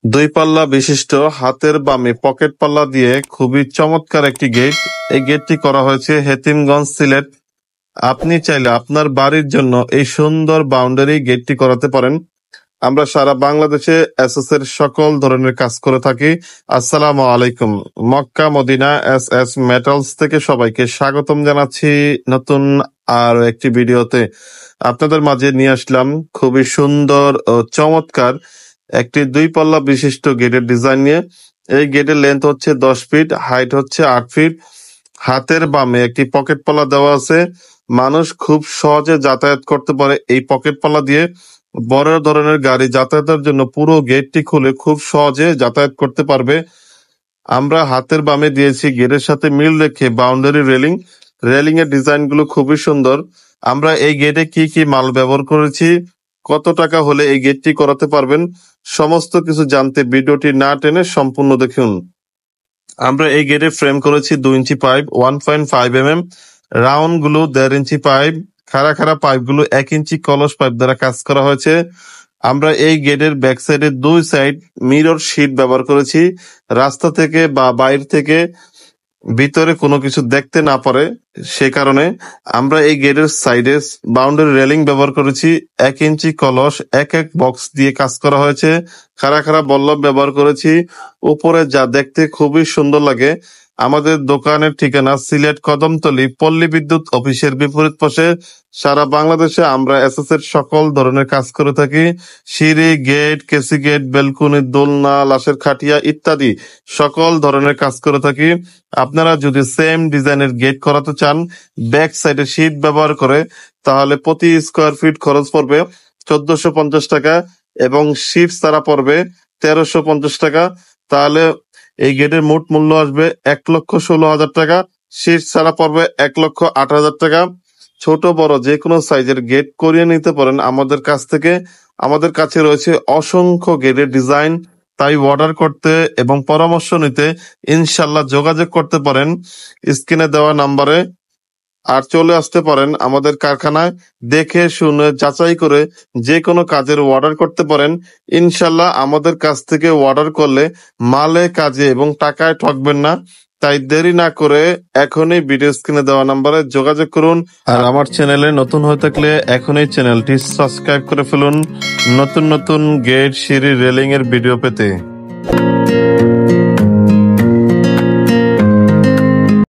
দুই পাল্লা বিশিষ্ট হাতের বামে পকেট পাল্লা দিয়ে খুবই চমৎকার একটি গেট। এই গেটটি করা হয়েছে হেতিমগঞ্জ, সিলেট। আপনি চাইলে আপনার বাড়ির জন্য এই সুন্দর বাউন্ডারি গেটটি করাতে পারেন। আমরা সারা বাংলাদেশে এসএস এর সকল ধরনের কাজ করে থাকি। আসসালামু আলাইকুম। মক্কা মদিনা এস মেটালস থেকে সবাইকে স্বাগতম জানাচ্ছি নতুন আর একটি ভিডিওতে। আপনাদের মাঝে নিয়ে আসলাম খুবই সুন্দর ও চমৎকার একটি দুই পাল্লা বিশিষ্ট গেটের ডিজাইন নিয়ে। এই গেটের লেন্থ হচ্ছে 10 ফিট, হাইট হচ্ছে 8 ফিট। হাতের বামে একটি পকেট পাল্লা দেওয়া আছে। মানুষ খুব সহজে যাতায়াত করতে পারে এই পকেট পাল্লা দিয়ে। বড় ধরনের গাড়ি যাতায়াতের জন্য পুরো গেটটি খুলে খুব সহজে যাতায়াত করতে পারবে। আমরা হাতের বামে দিয়েছি গেটের সাথে মিল রেখে বাউন্ডারি রেলিং। রেলিং এর ডিজাইন গুলো খুবই সুন্দর। আমরা এই গেটে কি কি মাল ব্যবহার করেছি, কত টাকা হলে এই গেটটি করাতে পারবেন, সমস্ত কিছু জানতে ভিডিওটি না টেনে সম্পূর্ণ দেখুন। আমরা এই গেটে ফ্রেম করেছি 2 ইঞ্চি পাইপ, 1.5 mm, রাউন্ড গুলো 1.5 ইঞ্চি পাইপ, খাড়া পাইপ গুলো 1 ইঞ্চি কলস পাইপ দ্বারা কাজ করা হয়েছে। আমরা এই গেটের ব্যাক সাইডে 2 সাইড মিরর শীট ব্যবহার করেছি, রাস্তা থেকে বা বাইরে থেকে ভিতরে কোনো কিছু দেখতে না পারে সে কারণে। আমরা এই গেটের সাইডে বাউন্ডারি রেলিং ব্যবহার করেছি, 1 ইঞ্চি কলস এক বক্স দিয়ে কাজ করা হয়েছে। খাড়া বল্লভ ব্যবহার করেছি, উপরে যা দেখতে খুবই সুন্দর লাগে। আমাদের দোকানের ঠিকানা সিলেট কদমতলী পল্লী বিদ্যুৎ অফিসের বিপরীত পাশে। সারা বাংলাদেশে আমরা এসএস এর সকল ধরনের কাজ করে থাকি। সিঁড়ি, গেট, কেসি গেট, বেলকুনি, দোলনা, লাশের খাটিয়া ইত্যাদি সকল ধরনের কাজ করে থাকি। আপনারা যদি সেম ডিজাইনের গেট করাতে চান ব্যাক সাইডে শীট ব্যবহার করে, তাহলে প্রতি স্কোয়ার ফিট খরচ পড়বে 1450 টাকা এবং শীট ছাড়া পড়বে 1350 টাকা। তাহলে এই গেটের মোট মূল্য আসবে 1,16,000 টাকা। শীট ছাড়া পড়বে 1,08,000 টাকা। ছোট বড় যে কোনো সাইজের গেট করিয়ে নিতে পারেন আমাদের কাছ থেকে। আমাদের কাছে রয়েছে অসংখ্য গেটের ডিজাইন, তাই অর্ডার করতে এবং পরামর্শ নিতে ইনশাল্লাহ যোগাযোগ করতে পারেন স্ক্রিনে দেওয়া নাম্বারে। আর চলে আসতে পারেন আমাদের কারখানায়, দেখে শুনে যাচাই করে যে কোনো কাজের অর্ডার করতে পারেন। ইনশাল্লাহ আমাদের কাছ থেকে অর্ডার করলে মালে, কাজে এবং টাকায় ঠকবেন না। তাই দেরি না করে এখনই ভিডিও স্ক্রিনে দেওয়া নাম্বারে যোগাযোগ করুন। আর আমার চ্যানেলে নতুন হয়ে থাকলে এখনই চ্যানেলটি সাবস্ক্রাইব করে ফেলুন নতুন নতুন গেট, সিঁড়ি, রেলিং এর ভিডিও পেতে।